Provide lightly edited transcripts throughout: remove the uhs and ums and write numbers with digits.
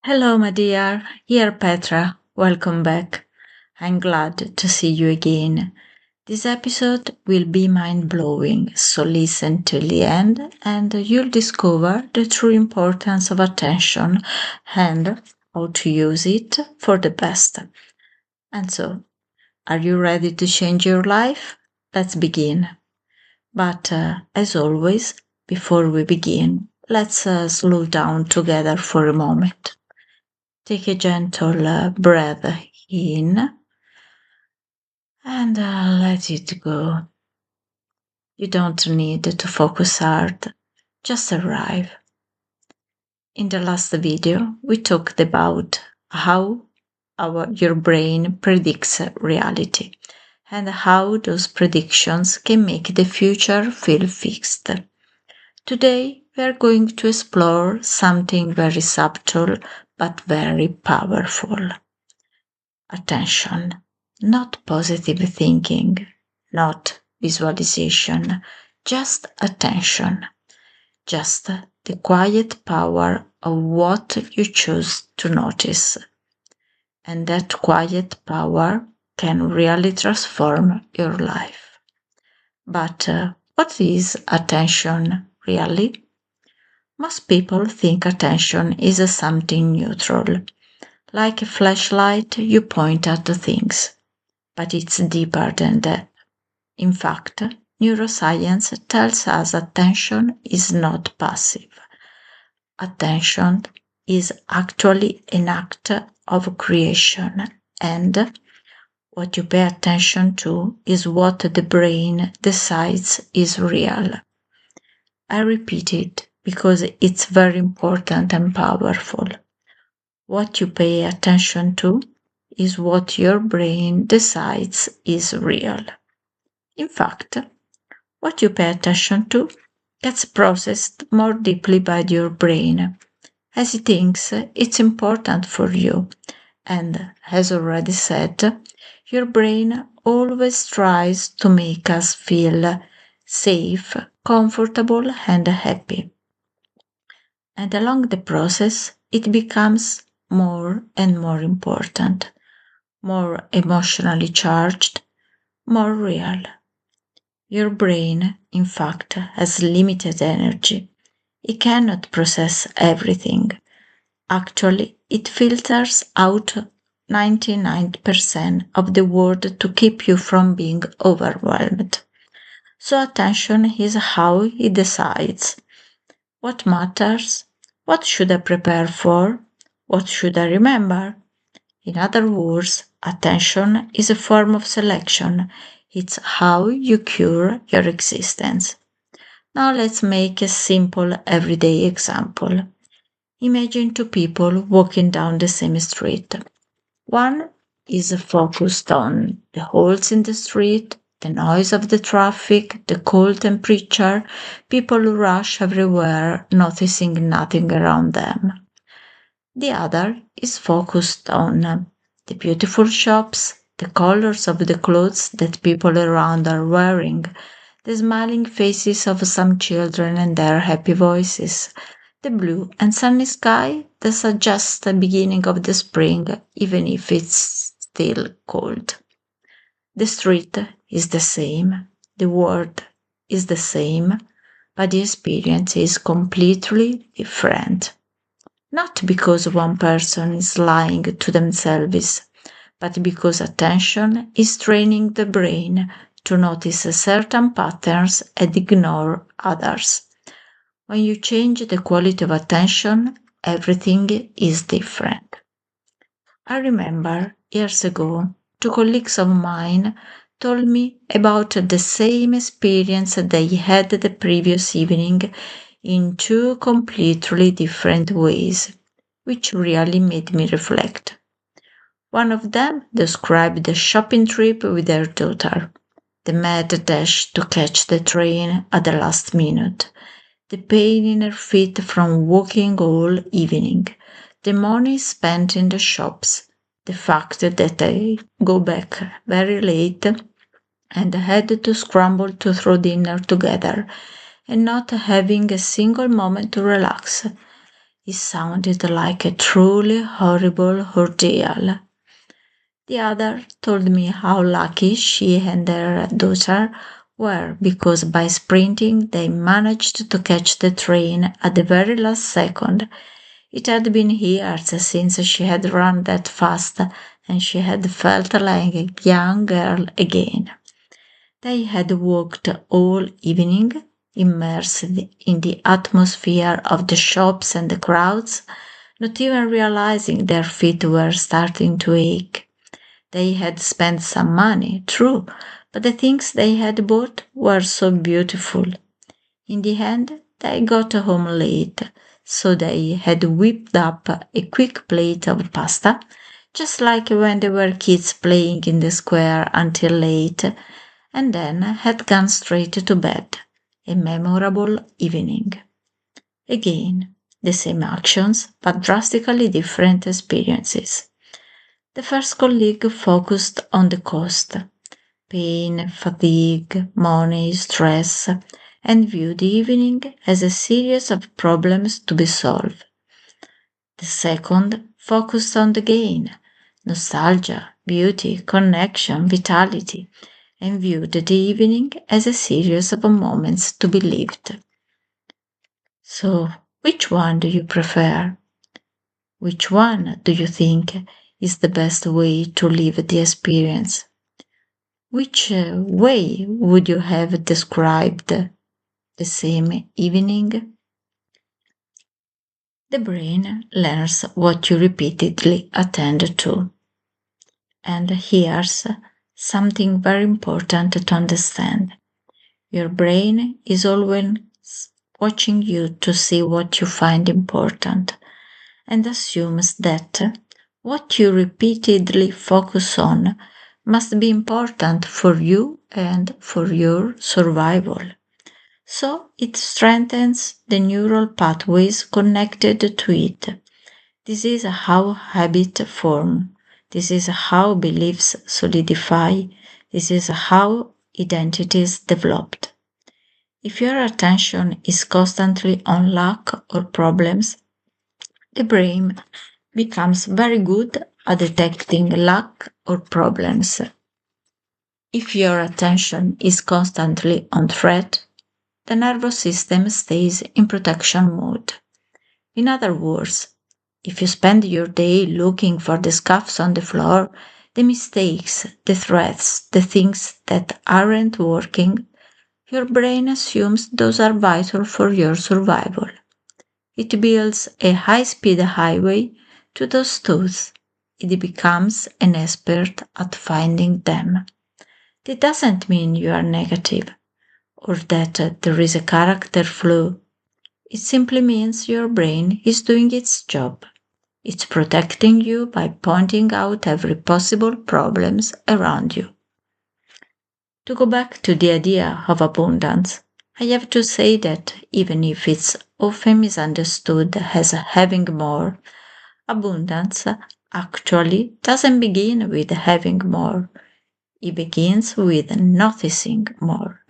Hello, my dear. Here, Petra. Welcome back. I'm glad to see you again. This episode will be mind blowing, so listen till the end and you'll discover the true importance of attention and how to use it for the best. And so, are you ready to change your life? Let's begin. But as always, before we begin, let's slow down together for a moment. Take a gentle breath in and let it go. You don't need to focus hard, just arrive. In the last video, we talked about how your brain predicts reality and how those predictions can make the future feel fixed. Today, we are going to explore something very subtle but very powerful. Attention, not positive thinking, not visualization, just attention, just the quiet power of what you choose to notice. And that quiet power can really transform your life. But what is attention really? Most people think attention is something neutral, like a flashlight, you point at the things. But it's deeper than that. In fact, neuroscience tells us attention is not passive. Attention is actually an act of creation, and what you pay attention to is what the brain decides is real. I repeat it because it's very important and powerful. What you pay attention to is what your brain decides is real. In fact, what you pay attention to gets processed more deeply by your brain, as it thinks it's important for you. And as already said, your brain always tries to make us feel safe, comfortable, and happy. And along the process, it becomes more and more important, more emotionally charged, more real. Your brain, in fact, has limited energy. It cannot process everything. Actually, it filters out 99% of the word to keep you from being overwhelmed. So, attention is how it decides what matters, what should I prepare for, what should I remember. In other words, attention is a form of selection. It's how you cure your existence. Now let's make a simple everyday example. Imagine two people walking down the same street. One is focused on the holes in the street, the noise of the traffic, the cold temperature, people who rush everywhere, noticing nothing around them. The other is focused on the beautiful shops, the colors of the clothes that people around are wearing, the smiling faces of some children and their happy voices, the blue and sunny sky that suggests the beginning of the spring, even if it's still cold. The street is the same, the world is the same, but the experience is completely different. Not because one person is lying to themselves, but because attention is training the brain to notice certain patterns and ignore others. When you change the quality of attention, everything is different. I remember years ago, two colleagues of mine told me about the same experience they had the previous evening in two completely different ways, which really made me reflect. One of them described the shopping trip with their daughter, the mad dash to catch the train at the last minute, the pain in her feet from walking all evening, the money spent in the shops, the fact that they go back very late and had to scramble to throw dinner together and not having a single moment to relax. It sounded like a truly horrible ordeal. The other told me how lucky she and her daughter were because by sprinting they managed to catch the train at the very last second. It had been years since she had run that fast and she had felt like a young girl again. They had walked all evening, immersed in the atmosphere of the shops and the crowds, not even realizing their feet were starting to ache. They had spent some money, true, but the things they had bought were so beautiful. In the end, they got home late, so they had whipped up a quick plate of pasta, just like when they were kids playing in the square until late, and then had gone straight to bed. A memorable evening. Again, the same actions, but drastically different experiences. The first colleague focused on the cost, pain, fatigue, money, stress, and viewed the evening as a series of problems to be solved. The second focused on the gain, nostalgia, beauty, connection, vitality, and viewed the evening as a series of moments to be lived. So, which one do you prefer? Which one do you think is the best way to live the experience? Which way would you have described the same evening? The brain learns what you repeatedly attend to. And here's something very important to understand. Your brain is always watching you to see what you find important and assumes that what you repeatedly focus on must be important for you and for your survival. So it strengthens the neural pathways connected to it. This is how habits form. This is how beliefs solidify. This is how identities developed. If your attention is constantly on lack or problems, the brain becomes very good at detecting lack or problems. If your attention is constantly on threat, the nervous system stays in protection mode. In other words, if you spend your day looking for the scuffs on the floor, the mistakes, the threats, the things that aren't working, your brain assumes those are vital for your survival. It builds a high speed highway to those truths. It becomes an expert at finding them. That doesn't mean you are negative or that there is a character flaw. It simply means your brain is doing its job. It's protecting you by pointing out every possible problems around you. To go back to the idea of abundance, I have to say that even if it's often misunderstood as having more, abundance actually doesn't begin with having more. It begins with noticing more.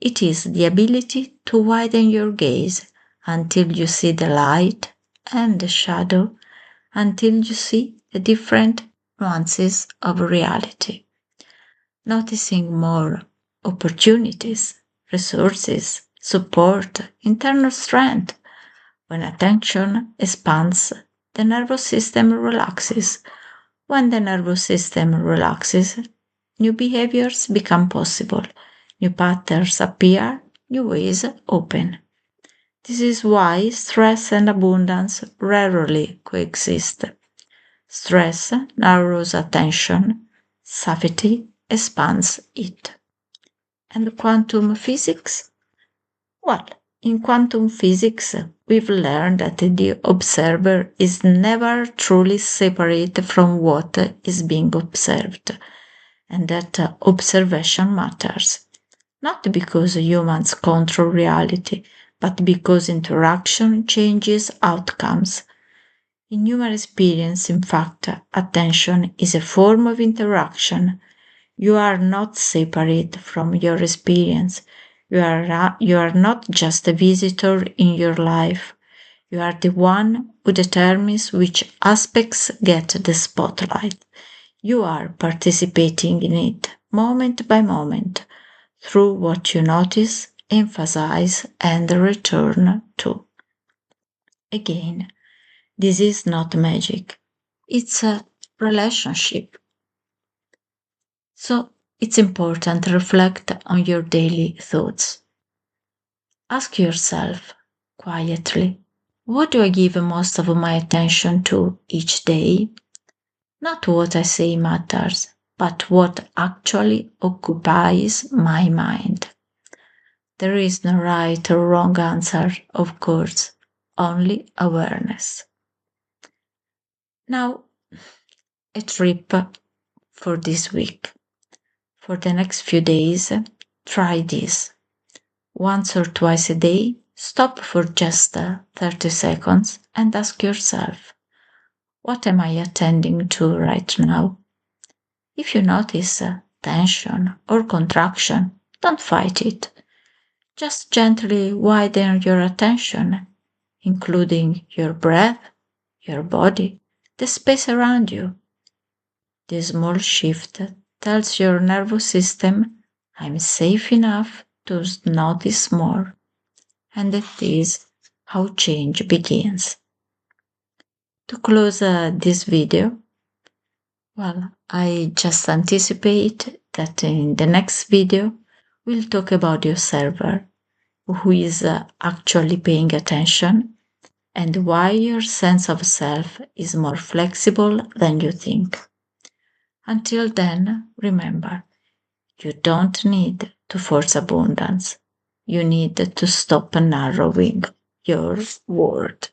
It is the ability to widen your gaze until you see the light and the shadow, until you see the different nuances of reality. Noticing more opportunities, resources, support, internal strength. When attention expands, the nervous system relaxes. When the nervous system relaxes, new behaviors become possible, new patterns appear, new ways open. This is why stress and abundance rarely coexist. Stress narrows attention, safety expands it. And quantum physics? Well, in quantum physics, we've learned that the observer is never truly separate from what is being observed, and that observation matters. Not because humans control reality, but because interaction changes outcomes. In human experience, in fact, attention is a form of interaction. You are not separate from your experience. You are not just a visitor in your life. You are the one who determines which aspects get the spotlight. You are participating in it moment by moment through what you notice, emphasize, and return to. Again, this is not magic, it's a relationship. So it's important to reflect on your daily thoughts. Ask yourself quietly, what do I give most of my attention to each day? Not what I say matters, but what actually occupies my mind. There is no right or wrong answer, of course, only awareness. Now, a trip for this week. For the next few days, try this. Once or twice a day, stop for just 30 seconds and ask yourself, what am I attending to right now? If you notice tension or contraction, don't fight it. Just gently widen your attention, including your breath, your body, the space around you. This small shift tells your nervous system, I'm safe enough to notice more. And that is how change begins. To close this video, well, I just anticipate that in the next video we'll talk about your server, who is actually paying attention, and why your sense of self is more flexible than you think. Until then, remember, you don't need to force abundance. You need to stop narrowing your world.